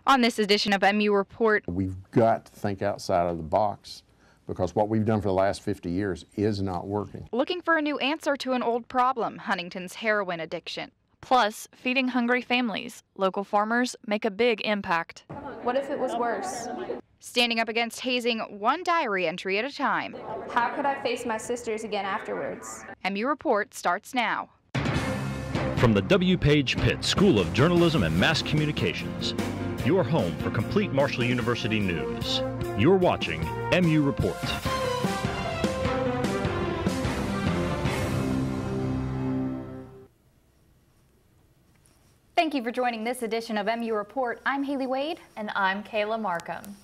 On this edition of MU Report, we've got to think outside of the box because what we've done for the last 50 years is not working. Looking for a new answer to an old problem, Huntington's heroin addiction. Plus, feeding hungry families. Local farmers make a big impact. What if it was worse? Standing up against hazing one diary entry at a time. How could I face my sisters again afterwards? MU Report starts now. From the W. Page Pitt School of Journalism and Mass Communications, your home for complete Marshall University news. You're watching MU Report. Thank you for joining this edition of MU Report. I'm Haley Wade. And I'm Kayla Markham.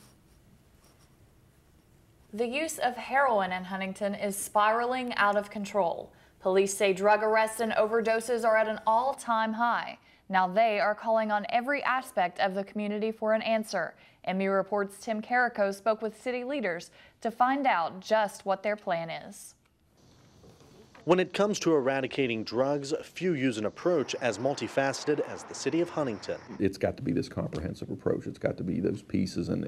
The use of heroin in Huntington is spiraling out of control. Police say drug arrests and overdoses are at an all-time high. Now they are calling on every aspect of the community for an answer. MU Report's Tim Carrico spoke with city leaders to find out just what their plan is. When it comes to eradicating drugs, few use an approach as multifaceted as the city of Huntington. It's got to be this comprehensive approach. It's got to be those pieces and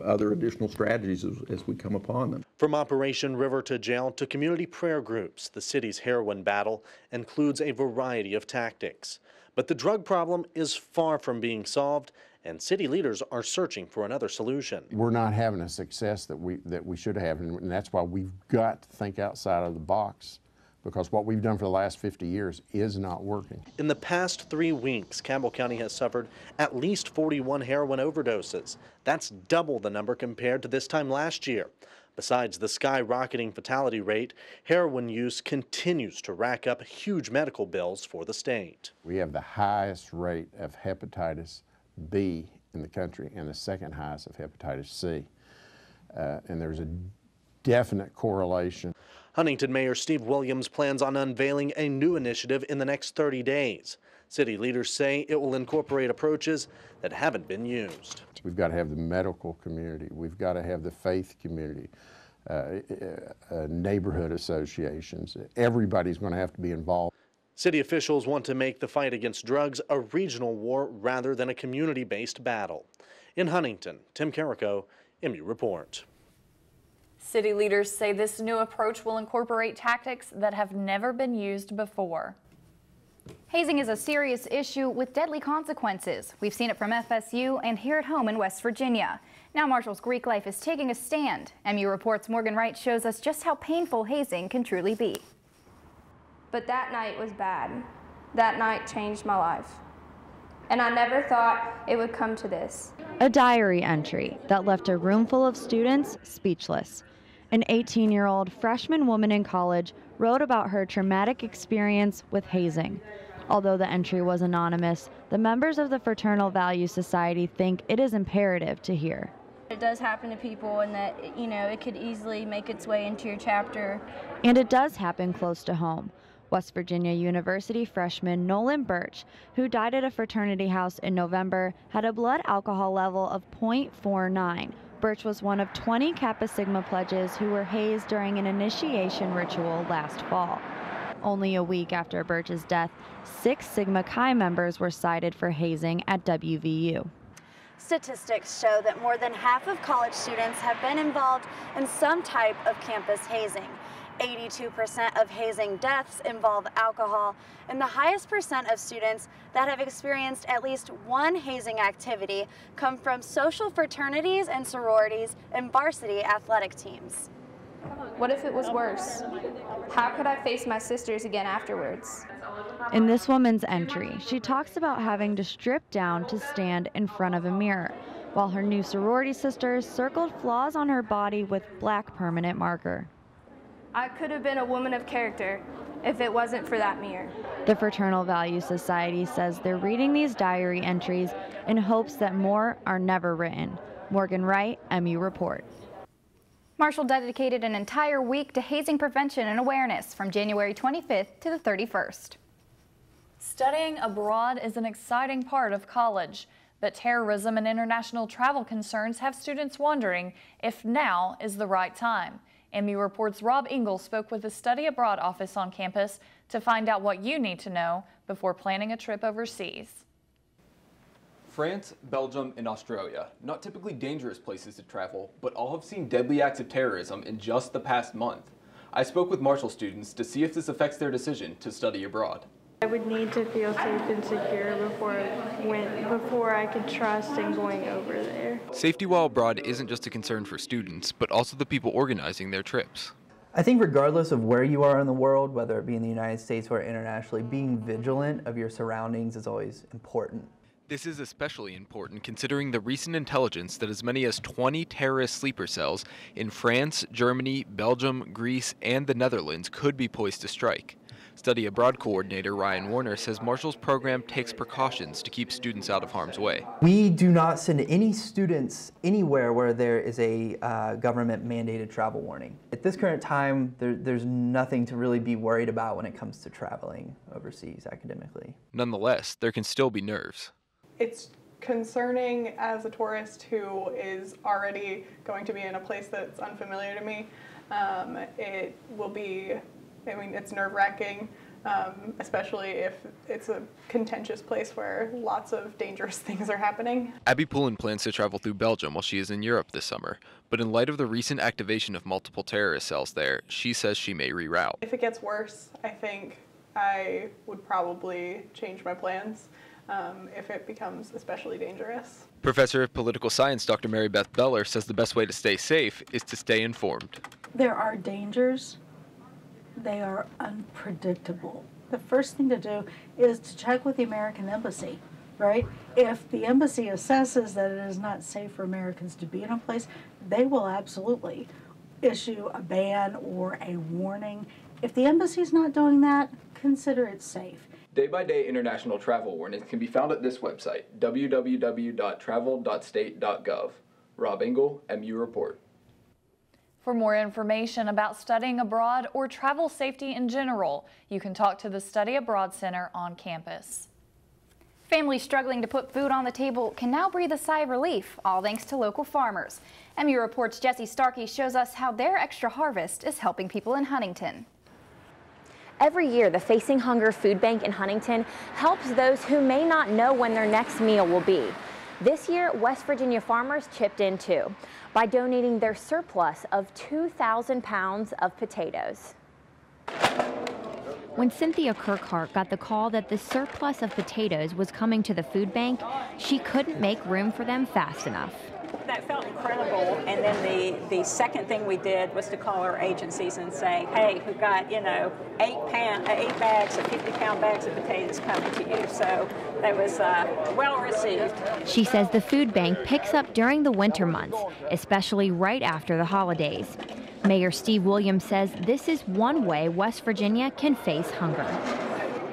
other additional strategies as we come upon them. From Operation River to Jail to community prayer groups, the city's heroin battle includes a variety of tactics. But the drug problem is far from being solved, and city leaders are searching for another solution. We're not having a success that we should have, and that's why we've got to think outside of the box, because what we've done for the last 50 years is not working. In the past 3 weeks, Campbell County has suffered at least 41 heroin overdoses. That's double the number compared to this time last year. Besides the skyrocketing fatality rate, heroin use continues to rack up huge medical bills for the state. We have the highest rate of hepatitis B in the country and the second highest of hepatitis C. And there's a definite correlation. Huntington Mayor Steve Williams plans on unveiling a new initiative in the next 30 days. City leaders say it will incorporate approaches that haven't been used. We've got to have the medical community. We've got to have the faith community, neighborhood associations. Everybody's going to have to be involved. City officials want to make the fight against drugs a regional war rather than a community-based battle. In Huntington, Tim Carrico, MU Report. City leaders say this new approach will incorporate tactics that have never been used before. Hazing is a serious issue with deadly consequences. We've seen it from FSU and here at home in West Virginia. Now Marshall's Greek life is taking a stand. MU Report's Morgan Wright shows us just how painful hazing can truly be. But that night was bad. That night changed my life. And I never thought it would come to this. A diary entry that left a room full of students speechless. An 18-year-old freshman woman in college wrote about her traumatic experience with hazing. Although the entry was anonymous, the members of the Fraternal Value Society think it is imperative to hear. It does happen to people, and that, it could easily make its way into your chapter. And it does happen close to home. West Virginia University freshman Nolan Birch, who died at a fraternity house in November, had a blood alcohol level of 0.49. Birch was one of 20 Kappa Sigma pledges who were hazed during an initiation ritual last fall. Only a week after Birch's death, 6 Sigma Chi members were cited for hazing at WVU. Statistics show that more than half of college students have been involved in some type of campus hazing. 82% of hazing deaths involve alcohol, and the highest percent of students that have experienced at least one hazing activity come from social fraternities and sororities and varsity athletic teams. What if it was worse? How could I face my sisters again afterwards? In this woman's entry, she talks about having to strip down to stand in front of a mirror, while her new sorority sisters circled flaws on her body with black permanent marker. I could have been a woman of character if it wasn't for that mirror. The Fraternal Value Society says they're reading these diary entries in hopes that more are never written. Morgan Wright, MU Report. Marshall dedicated an entire week to hazing prevention and awareness from January 25th to the 31st. Studying abroad is an exciting part of college, but terrorism and international travel concerns have students wondering if now is the right time. MU Report's Rob Engel spoke with the Study Abroad office on campus to find out what you need to know before planning a trip overseas. France, Belgium, and Australia, not typically dangerous places to travel, but all have seen deadly acts of terrorism in just the past month. I spoke with Marshall students to see if this affects their decision to study abroad. I would need to feel safe and secure before I could trust in going over there. Safety while abroad isn't just a concern for students, but also the people organizing their trips. I think regardless of where you are in the world, whether it be in the United States or internationally, being vigilant of your surroundings is always important. This is especially important considering the recent intelligence that as many as 20 terrorist sleeper cells in France, Germany, Belgium, Greece, and the Netherlands could be poised to strike. Study abroad coordinator Ryan Warner says Marshall's program takes precautions to keep students out of harm's way. We do not send any students anywhere where there is a government mandated travel warning. At this current time, there's nothing to really be worried about when it comes to traveling overseas academically. Nonetheless, there can still be nerves. It's concerning as a tourist who is already going to be in a place that's unfamiliar to me. It will be, it's nerve-wracking, especially if it's a contentious place where lots of dangerous things are happening. Abby Pullen plans to travel through Belgium while she is in Europe this summer, but in light of the recent activation of multiple terrorist cells there, she says she may reroute. If it gets worse, I think I would probably change my plans. If it becomes especially dangerous. Professor of Political Science Dr. Mary Beth Beller says the best way to stay safe is to stay informed. There are dangers. They are unpredictable. The first thing to do is to check with the American Embassy, right? If the embassy assesses that it is not safe for Americans to be in a place, they will absolutely issue a ban or a warning. If the embassy is not doing that, consider it safe. Day-by-day international travel warnings can be found at this website, www.travel.state.gov. Rob Engel, MU Report. For more information about studying abroad or travel safety in general, you can talk to the Study Abroad Center on campus. Families struggling to put food on the table can now breathe a sigh of relief, all thanks to local farmers. MU Report's Jesse Starkey shows us how their extra harvest is helping people in Huntington. Every year, the Facing Hunger Food Bank in Huntington helps those who may not know when their next meal will be. This year, West Virginia farmers chipped in too by donating their surplus of 2,000 pounds of potatoes. When Cynthia Kirkhart got the call that the surplus of potatoes was coming to the food bank, she couldn't make room for them fast enough. That felt incredible, and then the second thing we did was to call our agencies and say, hey, we've got, 8 bags of 50-pound bags of potatoes coming to you. So that was well received. She says the food bank picks up during the winter months, especially right after the holidays. Mayor Steve Williams says this is one way West Virginia can face hunger.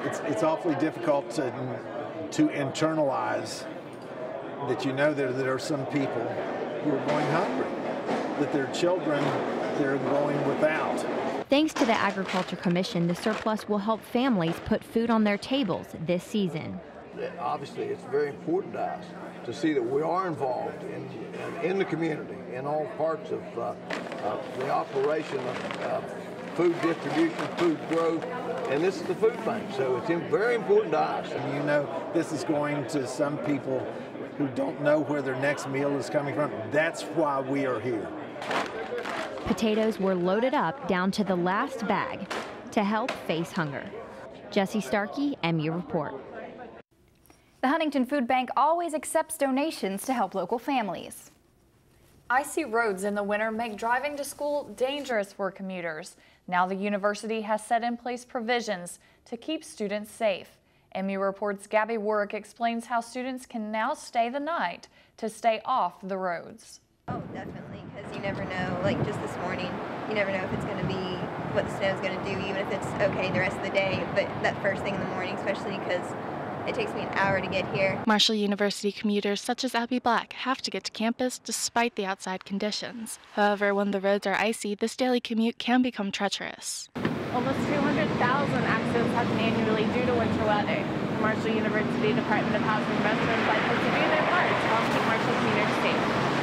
It's awfully difficult to internalize that there are some people who are going hungry, that their children, they're going without. Thanks to the Agriculture Commission, the surplus will help families put food on their tables this season. Obviously, it's very important to us to see that we are involved in the community, in all parts of the operation of food distribution, food growth, and this is the food bank, so it's very important to us. And this is going to some people who don't know where their next meal is coming from. That's why we are here. Potatoes were loaded up down to the last bag to help face hunger. Jesse Starkey, MU Report. The Huntington Food Bank always accepts donations to help local families. Icy roads in the winter make driving to school dangerous for commuters. Now the university has set in place provisions to keep students safe. MU Report's Gabby Warwick explains how students can now stay the night to stay off the roads. Oh, definitely, because you never know, like just this morning, you never know if it's going to be what the snow is going to do, even if it's okay the rest of the day, but that first thing in the morning, especially because it takes me an hour to get here. Marshall University commuters such as Abby Black have to get to campus despite the outside conditions. However, when the roads are icy, this daily commute can become treacherous. Almost 200,000 accidents happen annually due to winter weather. The Marshall University Department of Housing and Residence likes to do their part to help keep Marshall commuters safe.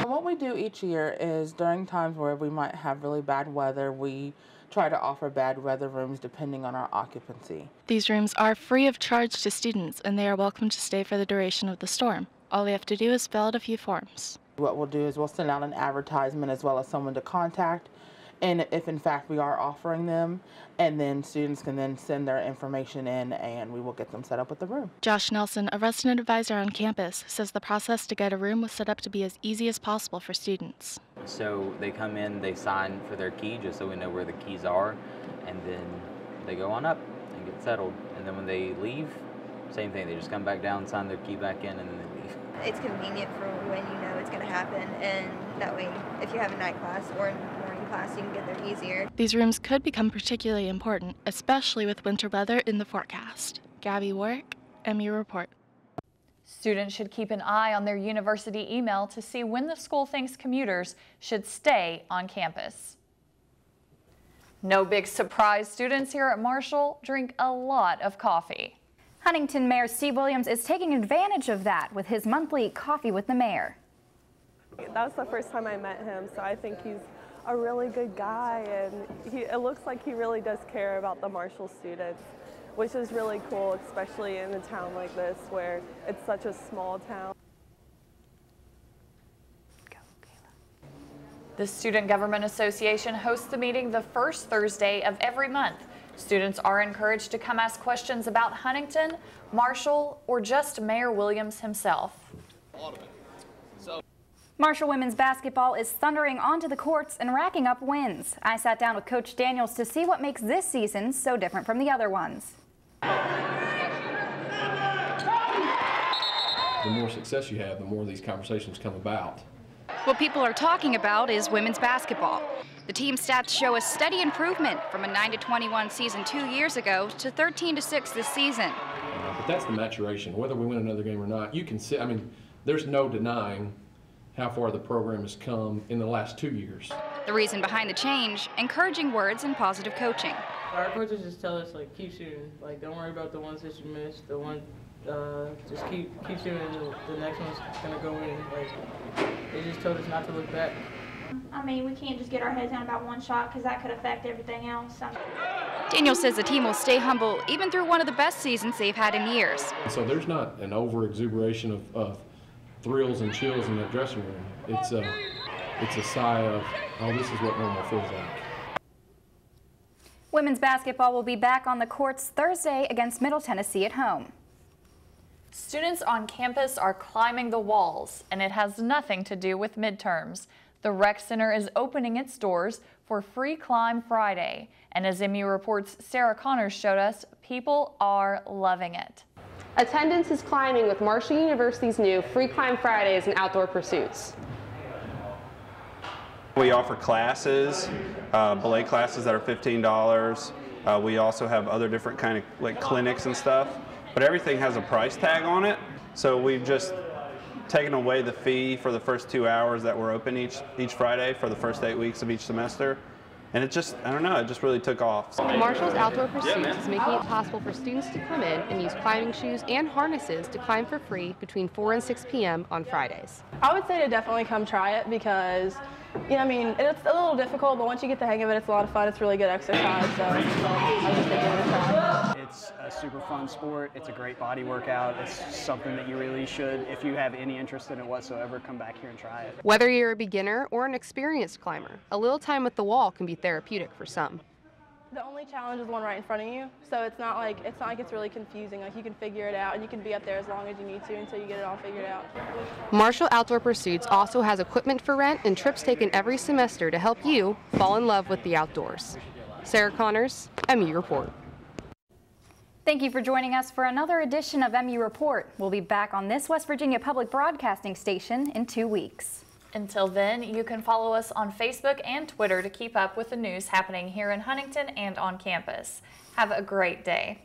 What we do each year is during times where we might have really bad weather, we try to offer bad weather rooms depending on our occupancy. These rooms are free of charge to students and they are welcome to stay for the duration of the storm. All we have to do is fill out a few forms. What we'll do is we'll send out an advertisement as well as someone to contact, and if in fact we are offering them, and then students can then send their information in and we will get them set up with the room. Josh Nelson, a resident advisor on campus, says the process to get a room was set up to be as easy as possible for students. So they come in, they sign for their key just so we know where the keys are, and then they go on up and get settled. And then when they leave, same thing, they just come back down, sign their key back in, and then they leave. It's convenient for when you know it's going to happen, and that way if you have a night class or a morning class, you can get there easier. These rooms could become particularly important, especially with winter weather in the forecast. Gabby Warwick, MU Report. Students should keep an eye on their university email to see when the school thinks commuters should stay on campus. No big surprise, students here at Marshall drink a lot of coffee. Huntington Mayor Steve Williams is taking advantage of that with his monthly Coffee with the Mayor. That was the first time I met him, so I think he's a really good guy, and it looks like he really does care about the Marshall students, which is really cool, especially in a town like this where it's such a small town. The Student Government Association hosts the meeting the first Thursday of every month. Students are encouraged to come ask questions about Huntington, Marshall, or just Mayor Williams himself. Marshall women's basketball is thundering onto the courts and racking up wins. I sat down with Coach Daniels to see what makes this season so different from the other ones. The more success you have, the more these conversations come about. What people are talking about is women's basketball. The team stats show a steady improvement from a 9-21 season 2 years ago to 13-6 this season. But that's the maturation. Whether we win another game or not, you can see, there's no denying how far the program has come in the last 2 years. The reason behind the change, encouraging words and positive coaching. Our coaches just tell us, keep shooting. Don't worry about the ones that you missed. The one, just keep shooting. The next one's gonna go in. They just told us not to look back. We can't just get our heads down about one shot because that could affect everything else. Daniel says the team will stay humble even through one of the best seasons they've had in years. So there's not an over-exuberation of thrills and chills in that dressing room. It's a sigh of, oh, this is what normal feels like. Women's basketball will be back on the courts Thursday against Middle Tennessee at home. Students on campus are climbing the walls, and it has nothing to do with midterms. The Rec Center is opening its doors for Free Climb Friday, and as MU Reports' Sarah Connors showed us, people are loving it. Attendance is climbing with Marshall University's new Free Climb Fridays and outdoor pursuits. We offer classes, belay classes that are $15. We also have other different kind of clinics and stuff, but everything has a price tag on it. So we've just taken away the fee for the first 2 hours that we're open each Friday for the first 8 weeks of each semester. And it just, I don't know, it just really took off. Marshall's Outdoor Pursuits is making it possible for students to come in and use climbing shoes and harnesses to climb for free between 4 and 6 p.m. on Fridays. I would say to definitely come try it because, it's a little difficult, but once you get the hang of it, it's a lot of fun. It's really good exercise, so I would just give it a try. It's a super fun sport. It's a great body workout. It's something that you really should, if you have any interest in it whatsoever, come back here and try it. Whether you're a beginner or an experienced climber, a little time with the wall can be therapeutic for some. The only challenge is the one right in front of you, so it's not like it's really confusing. You can figure it out, and you can be up there as long as you need to until you get it all figured out. Marshall Outdoor Pursuits also has equipment for rent and trips taken every semester to help you fall in love with the outdoors. Sarah Connors, MU Report. Thank you for joining us for another edition of MU Report. We'll be back on this West Virginia Public Broadcasting station in 2 weeks. Until then, you can follow us on Facebook and Twitter to keep up with the news happening here in Huntington and on campus. Have a great day.